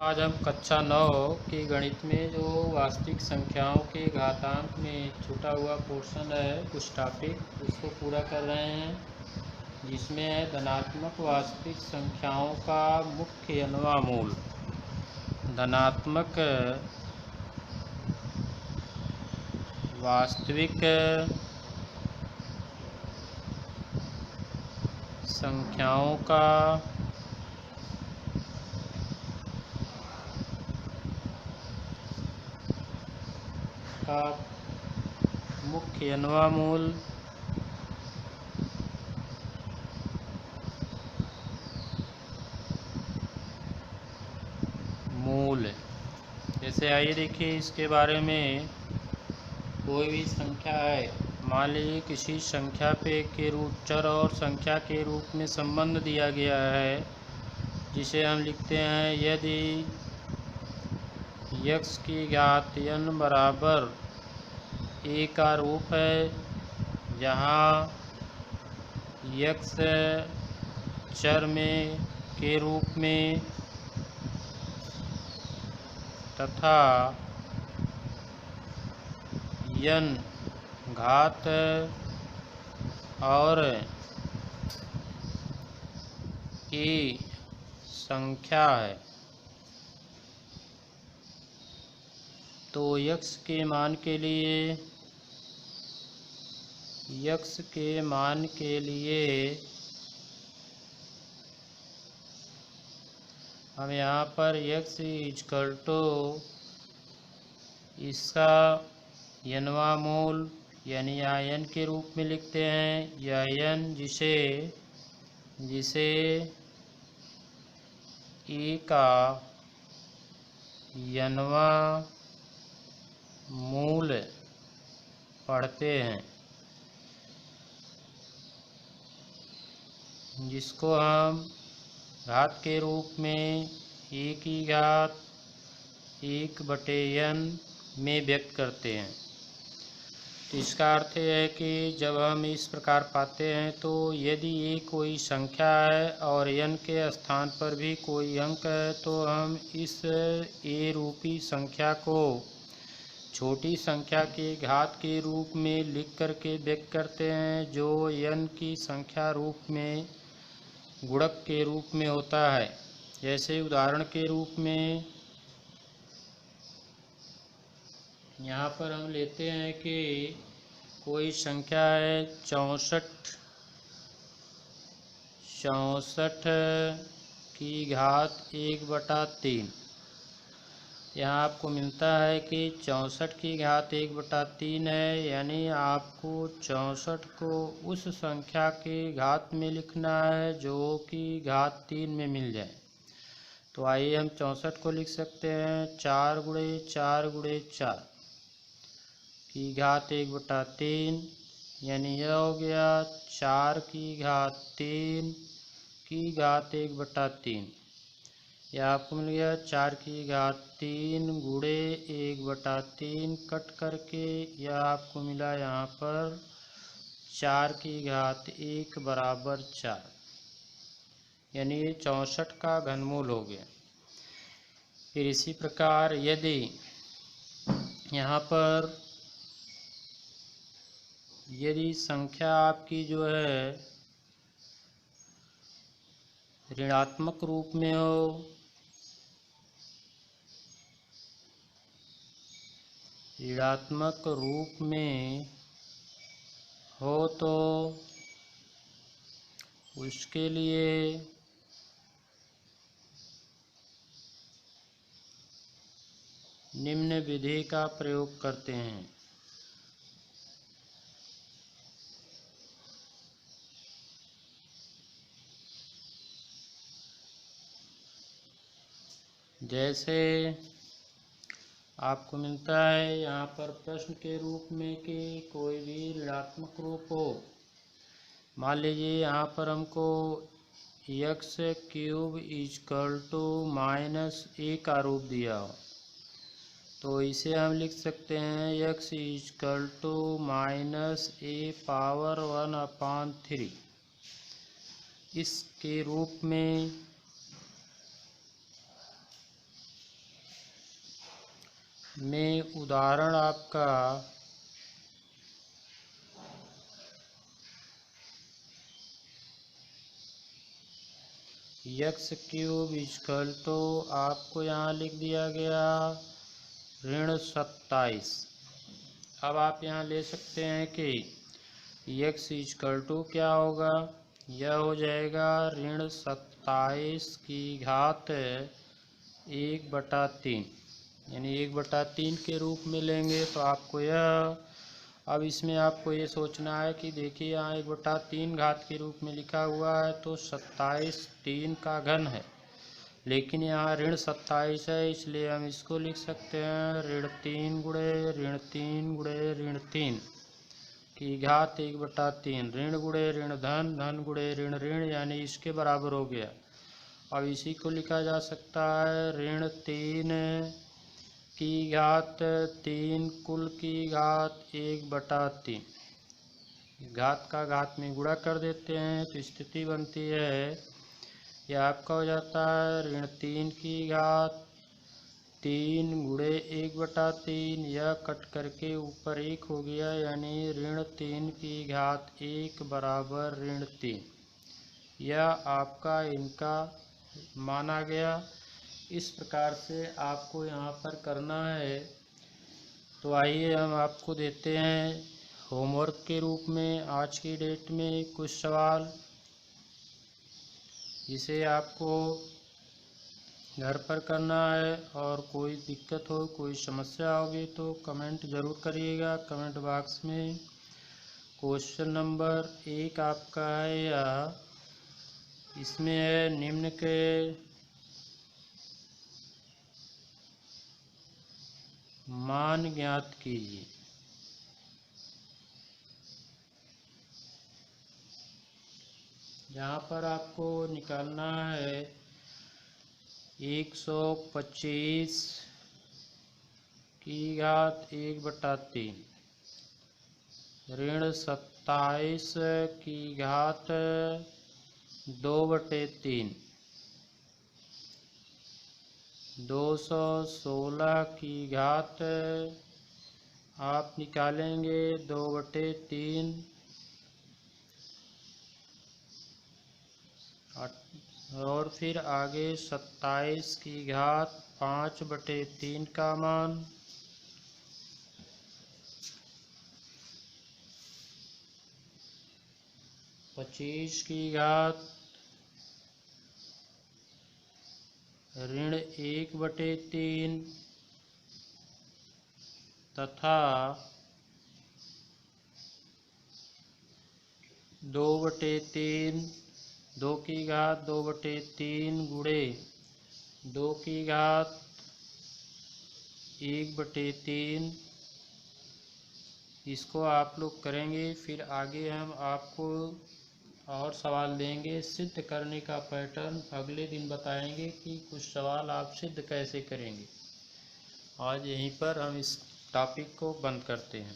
आज हम कक्षा 9 के गणित में जो वास्तविक संख्याओं के घातांक में छूटा हुआ पोर्शन है कुछ टॉपिक उसको पूरा कर रहे हैं, जिसमें है धनात्मक वास्तविक संख्याओं का मुख्य nवां मूल। धनात्मक वास्तविक संख्याओं का मुख्य nवां मूल मूल। जैसे आइए देखिए इसके बारे में। कोई भी संख्या है, मान लीजिए किसी संख्या पे के रूप चर और संख्या के रूप में संबंध दिया गया है, जिसे हम लिखते हैं यदि x की घात n बराबर a का रूप है, जहाँ x चर में के रूप में तथा n घात और a संख्या है, तो x के मान के लिए हम यहाँ पर x इक्वल टू इसका nवां मूल यानी यहाँ n के रूप में लिखते हैं। यह n जिसे a का nवां मूल पढ़ते हैं, जिसको हम घात के रूप में a की घात 1/n में व्यक्त करते हैं। तो इसका अर्थ है कि जब हम इस प्रकार पाते हैं तो यदि a कोई संख्या है और n के स्थान पर भी कोई अंक है, तो हम इस a रूपी संख्या को छोटी संख्या के घात के रूप में लिख करके व्यक्त करते हैं, जो n की संख्या रूप में गुणक के रूप में होता है। जैसे उदाहरण के रूप में यहाँ पर हम लेते हैं कि कोई संख्या है 64 की घात 1/3। यहाँ आपको मिलता है कि 64 की घात 1/3 है, यानी आपको 64 को उस संख्या के घात में लिखना है जो कि घात 3 में मिल जाए। तो आइए हम 64 को लिख सकते हैं 4 गुणे 4 गुणे 4 की घात 1/3, यानी यह हो गया 4 की घात 3 की घात 1/3। यह आपको मिल गया 4 की घात 3 गुणे 1/3 कट करके यह आपको मिला यहाँ पर 4 की घात 1 बराबर 4, यानी ये 64 का घनमूल हो गया। फिर इसी प्रकार यदि यहाँ पर यदि संख्या आपकी जो है ऋणात्मक रूप में हो, ऋणात्मक रूप में हो तो उसके लिए निम्न विधि का प्रयोग करते हैं। जैसे आपको मिलता है यहाँ पर प्रश्न के रूप में कि कोई भी ऋणात्मक रूप हो। मान लीजिए यहाँ पर हमको x³ इक्वल टू -a का रूप दिया हो, तो इसे हम लिख सकते हैं x इक्वल टू -a⁻1/3 इसके रूप में। में उदाहरण आपका x क्यूब इक्वल टू आपको यहाँ लिख दिया गया -27। अब आप यहाँ ले सकते हैं कि x इक्वल टू क्या होगा, यह हो जाएगा -27 की घात 1/3, यानी 1/3 के रूप में लेंगे तो आपको यह, अब इसमें आपको ये सोचना है कि देखिए यहाँ 1/3 घात के रूप में लिखा हुआ है तो 27 3 का घन है, लेकिन यहाँ -27 है, इसलिए हम इसको लिख सकते हैं -3 गुणे -3 गुणे -3 की घात 1/3, ऋण गुणे ऋण धन, धन गुणे ऋण ऋण, यानी इसके बराबर हो गया। अब इसी को लिखा जा सकता है -3 की घात 3 कुल की घात 1/3, घात का घात में गुणा कर देते हैं तो स्थिति बनती है, यह आपका हो जाता है -3 की घात 3 गुणे 1/3, यह कट करके ऊपर 1 हो गया, यानी -3 की घात 1 बराबर -3, यह आपका इनका माना गया। इस प्रकार से आपको यहाँ पर करना है। तो आइए हम आपको देते हैं होमवर्क के रूप में आज की डेट में कुछ सवाल, जिसे आपको घर पर करना है। और कोई दिक्कत हो, कोई समस्या होगी तो कमेंट ज़रूर करिएगा कमेंट बॉक्स में। क्वेश्चन नंबर 1 आपका है, या इसमें है निम्न के मान ज्ञात कीजिए। यहाँ पर आपको निकालना है 125 की घात 1/3, -27 की घात 2/3, 216 की घात आप निकालेंगे 2/3, और फिर आगे 27 की घात 5/3 का मान, -25 की घात -1/3 तथा 2/3, 2 की घात 2/3 गुणे 2 की घात 1/3, इसको आप लोग करेंगे। फिर आगे हम आपको और सवाल देंगे, सिद्ध करने का पैटर्न अगले दिन बताएंगे कि कुछ सवाल आप सिद्ध कैसे करेंगे। आज यहीं पर हम इस टॉपिक को बंद करते हैं।